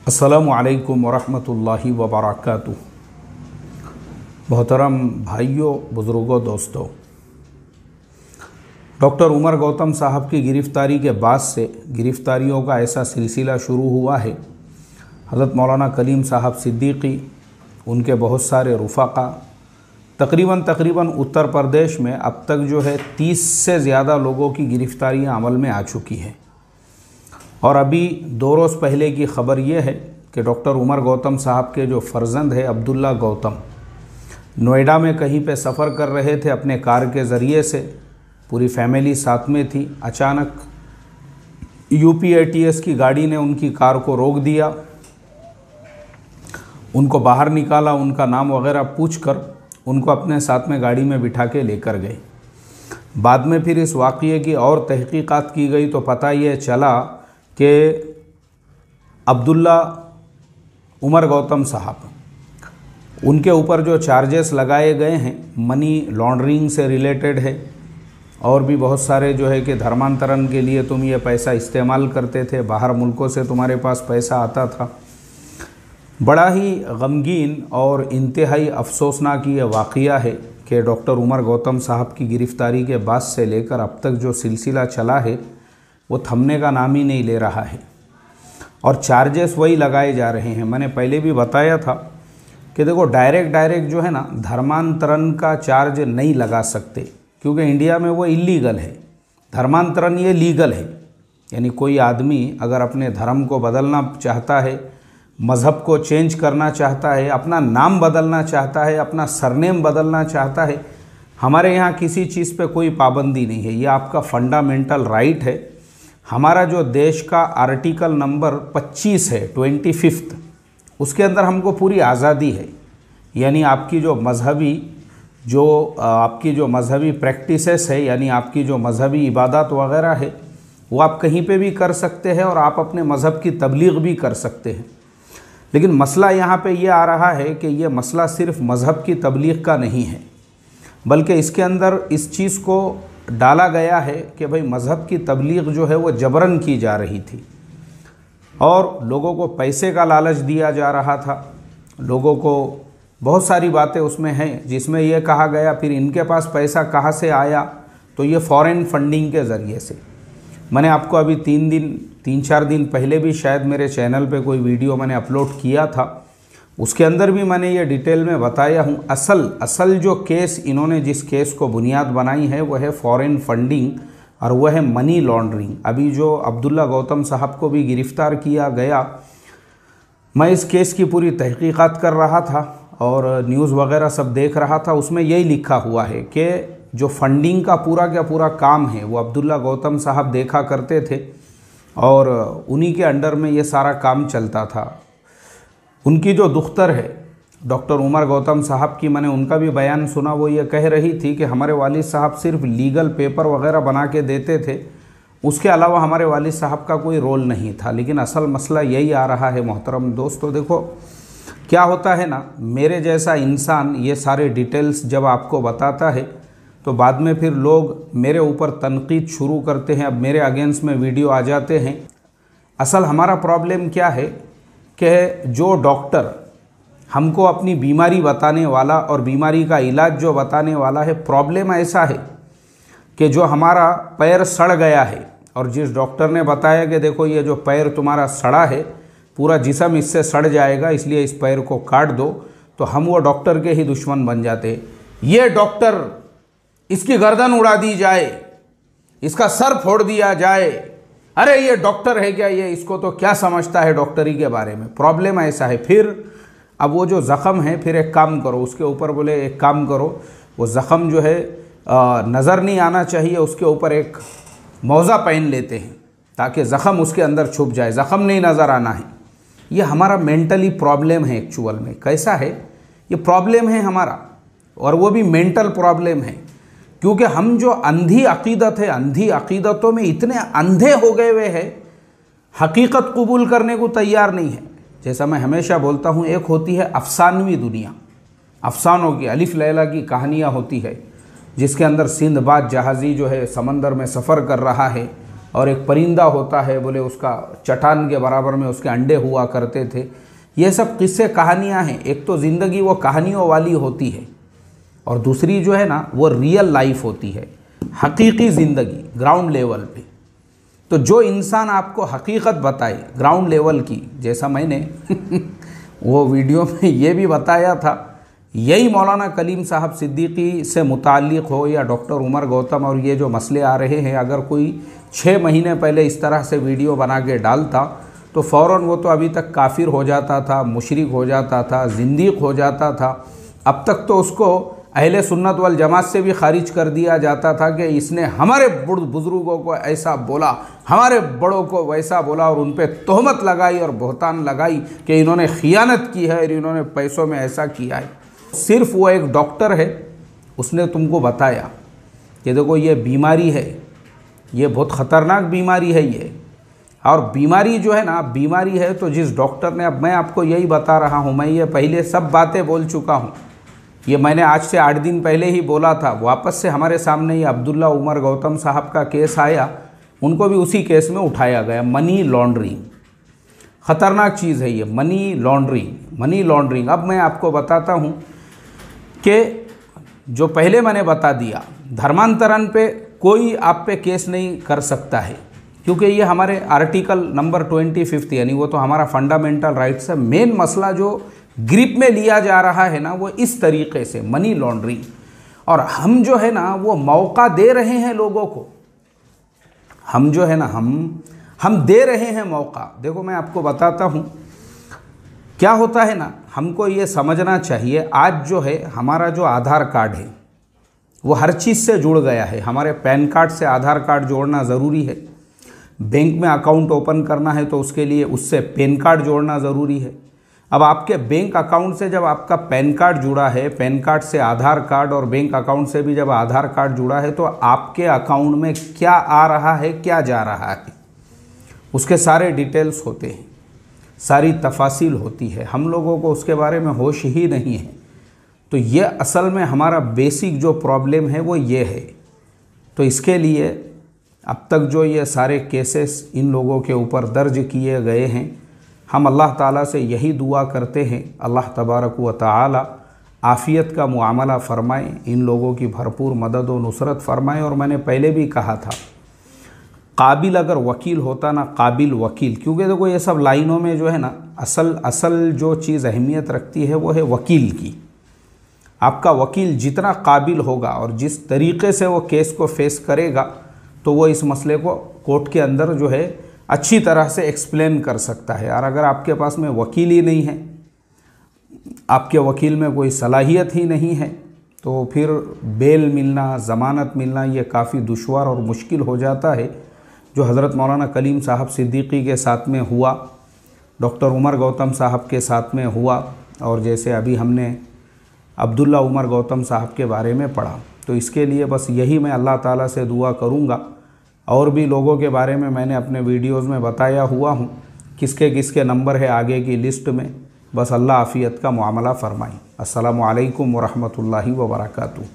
अस्सलामु अलैकुम वरहमतुल्लाहि वबरकातुहू। मोहतरम भाइयों, बुज़ुर्गों, दोस्तों, डॉक्टर उमर गौतम साहब की गिरफ़्तारी के बाद से गिरफ़्तारियों का ऐसा सिलसिला शुरू हुआ है। हज़रत मौलाना कलीम साहब सिद्दीकी, उनके बहुत सारे रुफ़ाक़ा, तकरीबन उत्तर प्रदेश में अब तक जो है 30 से ज़्यादा लोगों की गिरफ़्तारियाँ अमल में आ चुकी हैं। और अभी 2 रोज़ पहले की ख़बर यह है कि डॉक्टर उमर गौतम साहब के जो फ़र्जंद है अब्दुल्ला गौतम, नोएडा में कहीं पे सफ़र कर रहे थे अपने कार के ज़रिए से, पूरी फैमिली साथ में थी। अचानक यूपी ATS की गाड़ी ने उनकी कार को रोक दिया, उनको बाहर निकाला, उनका नाम वगैरह पूछकर उनको अपने साथ में गाड़ी में बिठा के लेकर गए। बाद में फिर इस वाक़ये की और तहक़ीक़ात की गई तो पता ये चला कि अब्दुल्ला उमर गौतम साहब, उनके ऊपर जो चार्जेस लगाए गए हैं मनी लॉन्ड्रिंग से रिलेटेड है, और भी बहुत सारे जो है कि धर्मांतरण के लिए तुम ये पैसा इस्तेमाल करते थे, बाहर मुल्कों से तुम्हारे पास पैसा आता था। बड़ा ही गमगीन और इंतहाई अफसोसनाक ये वाक़या है कि डॉक्टर उमर गौतम साहब की गिरफ़्तारी के बाद से लेकर अब तक जो सिलसिला चला है वो थमने का नाम ही नहीं ले रहा है, और चार्जेस वही लगाए जा रहे हैं। मैंने पहले भी बताया था कि देखो, डायरेक्ट जो है ना, धर्मांतरण का चार्ज नहीं लगा सकते, क्योंकि इंडिया में वो इलीगल है। धर्मांतरण ये लीगल है, यानी कोई आदमी अगर अपने धर्म को बदलना चाहता है, मज़हब को चेंज करना चाहता है, अपना नाम बदलना चाहता है, अपना सरनेम बदलना चाहता है, हमारे यहाँ किसी चीज़ पे कोई पाबंदी नहीं है। ये आपका फंडामेंटल राइट है। हमारा जो देश का आर्टिकल नंबर 25 है, 25, उसके अंदर हमको पूरी आज़ादी है। यानी आपकी जो मज़हबी प्रैक्टिसेस है, यानी आपकी जो मज़हबी इबादत वगैरह है, वो आप कहीं पे भी कर सकते हैं और आप अपने मज़हब की तबलीग भी कर सकते हैं। लेकिन मसला यहाँ पे ये आ रहा है कि ये मसला सिर्फ़ मज़हब की तबलीग का नहीं है, बल्कि इसके अंदर इस चीज़ को डाला गया है कि भाई मज़हब की तबलीग जो है वो जबरन की जा रही थी, और लोगों को पैसे का लालच दिया जा रहा था। लोगों को बहुत सारी बातें उसमें हैं जिसमें यह कहा गया, फिर इनके पास पैसा कहाँ से आया, तो ये फॉरेन फंडिंग के ज़रिए से। मैंने आपको अभी 3-4 दिन पहले भी शायद मेरे चैनल पे कोई वीडियो मैंने अपलोड किया था, उसके अंदर भी मैंने ये डिटेल में बताया हूँ। असल जो केस इन्होंने जिस केस को बुनियाद बनाई है वह है फॉरेन फंडिंग, और वह है मनी लॉन्ड्रिंग। अभी जो अब्दुल्ला गौतम साहब को भी गिरफ़्तार किया गया, मैं इस केस की पूरी तहक़ीक़ात कर रहा था और न्यूज़ वगैरह सब देख रहा था। उसमें यही लिखा हुआ है कि जो फंडिंग का पूरा का पूरा काम है वो अब्दुल्ला गौतम साहब देखा करते थे, और उन्हीं के अंडर में ये सारा काम चलता था। उनकी जो दुख्तर है डॉक्टर उमर गौतम साहब की, मैंने उनका भी बयान सुना। वो ये कह रही थी कि हमारे वालिद साहब सिर्फ लीगल पेपर वगैरह बना के देते थे, उसके अलावा हमारे वालिद साहब का कोई रोल नहीं था। लेकिन असल मसला यही आ रहा है मोहतरम दोस्तों। देखो क्या होता है ना, मेरे जैसा इंसान ये सारे डिटेल्स जब आपको बताता है तो बाद में फिर लोग मेरे ऊपर तनकीद शुरू करते हैं, अब मेरे अगेंस्ट में वीडियो आ जाते हैं। असल हमारा प्रॉब्लम क्या है कि जो डॉक्टर हमको अपनी बीमारी बताने वाला और बीमारी का इलाज जो बताने वाला है, प्रॉब्लम ऐसा है कि जो हमारा पैर सड़ गया है, और जिस डॉक्टर ने बताया कि देखो ये जो पैर तुम्हारा सड़ा है, पूरा जिस्म इससे सड़ जाएगा, इसलिए इस पैर को काट दो, तो हम वो डॉक्टर के ही दुश्मन बन जाते हैं। ये डॉक्टर, इसकी गर्दन उड़ा दी जाए, इसका सर फोड़ दिया जाए, अरे ये डॉक्टर है क्या, ये इसको तो क्या समझता है डॉक्टरी के बारे में। प्रॉब्लम ऐसा है। फिर अब वो जो ज़ख़म है, फिर एक काम करो उसके ऊपर, बोले एक काम करो, वो ज़ख़म जो है नज़र नहीं आना चाहिए, उसके ऊपर एक मौज़ा पहन लेते हैं ताकि ज़ख़म उसके अंदर छुप जाए, ज़ख़म नहीं नज़र आना है। ये हमारा मेंटली प्रॉब्लम है। एक्चुअल में कैसा है, ये प्रॉब्लम है हमारा, और वो भी मेंटल प्रॉब्लम है, क्योंकि हम जो अंधी अक़ीदत है, अंधी अक़ीदतों में इतने अंधे हो गए हुए हैं, हकीकत कबूल करने को तैयार नहीं है। जैसा मैं हमेशा बोलता हूँ, एक होती है अफसानवी दुनिया, अफसानों की, अलिफ लैला की कहानियाँ होती है, जिसके अंदर सिंदबाद जहाज़ी जो है समंदर में सफ़र कर रहा है, और एक परिंदा होता है, बोले उसका चट्टान के बराबर में उसके अंडे हुआ करते थे। ये सब किस्से कहानियाँ हैं। एक तो ज़िंदगी वो कहानियों वाली होती है और दूसरी जो है ना वो रियल लाइफ होती है, हकीकी ज़िंदगी ग्राउंड लेवल पे। तो जो इंसान आपको हकीकत बताए ग्राउंड लेवल की, जैसा मैंने वो वीडियो में ये भी बताया था, यही मौलाना कलीम साहब सिद्दीकी से मुताल्लिक़ हो या डॉक्टर उमर गौतम और ये जो मसले आ रहे हैं, अगर कोई 6 महीने पहले इस तरह से वीडियो बना के डालता तो फ़ौरन वो तो अभी तक काफिर हो जाता था, मुशरिक हो जाता था, ज़िंदीक़ हो जाता था। अब तक तो उसको अहले सुन्नत वल जमात से भी खारिज कर दिया जाता था कि इसने हमारे बुज़ुर्गों को ऐसा बोला, हमारे बड़ों को वैसा बोला, और उन पर तोहमत लगाई और बहतान लगाई कि इन्होंने खियानत की है और इन्होंने पैसों में ऐसा किया है। सिर्फ वो एक डॉक्टर है, उसने तुमको बताया कि देखो ये बीमारी है, ये बहुत ख़तरनाक बीमारी है ये, और बीमारी जो है ना बीमारी है। तो जिस डॉक्टर ने, अब मैं आपको यही बता रहा हूँ, मैं ये पहले सब बातें बोल चुका हूँ, ये मैंने आज से 8 दिन पहले ही बोला था। वापस से हमारे सामने ये अब्दुल्ला उमर गौतम साहब का केस आया, उनको भी उसी केस में उठाया गया। मनी लॉन्ड्रिंग, ख़तरनाक चीज़ है ये मनी लॉन्ड्रिंग, मनी लॉन्ड्रिंग। अब मैं आपको बताता हूँ कि जो पहले मैंने बता दिया, धर्मांतरण पे कोई आप पे केस नहीं कर सकता है, क्योंकि ये हमारे आर्टिकल नंबर 25 यानी वो तो हमारा फंडामेंटल राइट्स है। मेन मसला जो ग्रिप में लिया जा रहा है ना वो इस तरीके से मनी लॉन्ड्रिंग, और हम जो है ना वो मौका दे रहे हैं लोगों को, हम जो है ना हम दे रहे हैं मौका। देखो मैं आपको बताता हूँ क्या होता है ना, हमको ये समझना चाहिए, आज जो है हमारा जो आधार कार्ड है वो हर चीज़ से जुड़ गया है। हमारे पैन कार्ड से आधार कार्ड जोड़ना ज़रूरी है, बैंक में अकाउंट ओपन करना है तो उसके लिए उससे पैन कार्ड जोड़ना ज़रूरी है। अब आपके बैंक अकाउंट से जब आपका पैन कार्ड जुड़ा है, पैन कार्ड से आधार कार्ड, और बैंक अकाउंट से भी जब आधार कार्ड जुड़ा है, तो आपके अकाउंट में क्या आ रहा है, क्या जा रहा है, उसके सारे डिटेल्स होते हैं, सारी तफासिल होती है। हम लोगों को उसके बारे में होश ही नहीं है। तो ये असल में हमारा बेसिक जो प्रॉब्लम है वो ये है। तो इसके लिए अब तक जो ये सारे केसेस इन लोगों के ऊपर दर्ज किए गए हैं, हम अल्लाह ताला से यही दुआ करते हैं, अल्लाह तबारक व तआला आफ़ियत का मुआमला फ़रमाएँ, इन लोगों की भरपूर मदद व नुसरत फ़रमाएँ। और मैंने पहले भी कहा था, काबिल अगर वकील होता ना, काबिल वकील, क्योंकि देखो ये सब लाइनों में जो है ना असल जो चीज़ अहमियत रखती है वो है वकील की। आपका वकील जितना काबिल होगा और जिस तरीक़े से वो केस को फेस करेगा, तो वो इस मसले को कोर्ट के अंदर जो है अच्छी तरह से एक्सप्लेन कर सकता है। और अगर आपके पास में वकील ही नहीं है, आपके वकील में कोई सलाहियत ही नहीं है, तो फिर बेल मिलना, ज़मानत मिलना ये काफ़ी दुश्वार और मुश्किल हो जाता है। जो हज़रत मौलाना कलीम साहब सिद्दीकी के साथ में हुआ, डॉक्टर उमर गौतम साहब के साथ में हुआ, और जैसे अभी हमने अब्दुल्ला उमर गौतम साहब के बारे में पढ़ा। तो इसके लिए बस यही मैं अल्लाह ताला से दुआ करूँगा। और भी लोगों के बारे में मैंने अपने वीडियोज़ में बताया हुआ हूँ, किसके किसके नंबर है आगे की लिस्ट में। बस अल्लाह आफ़ियत का मुआमला फ़रमाए। अस्सलामु अलैकुम व रहमतुल्लाहि व बरकातुहू।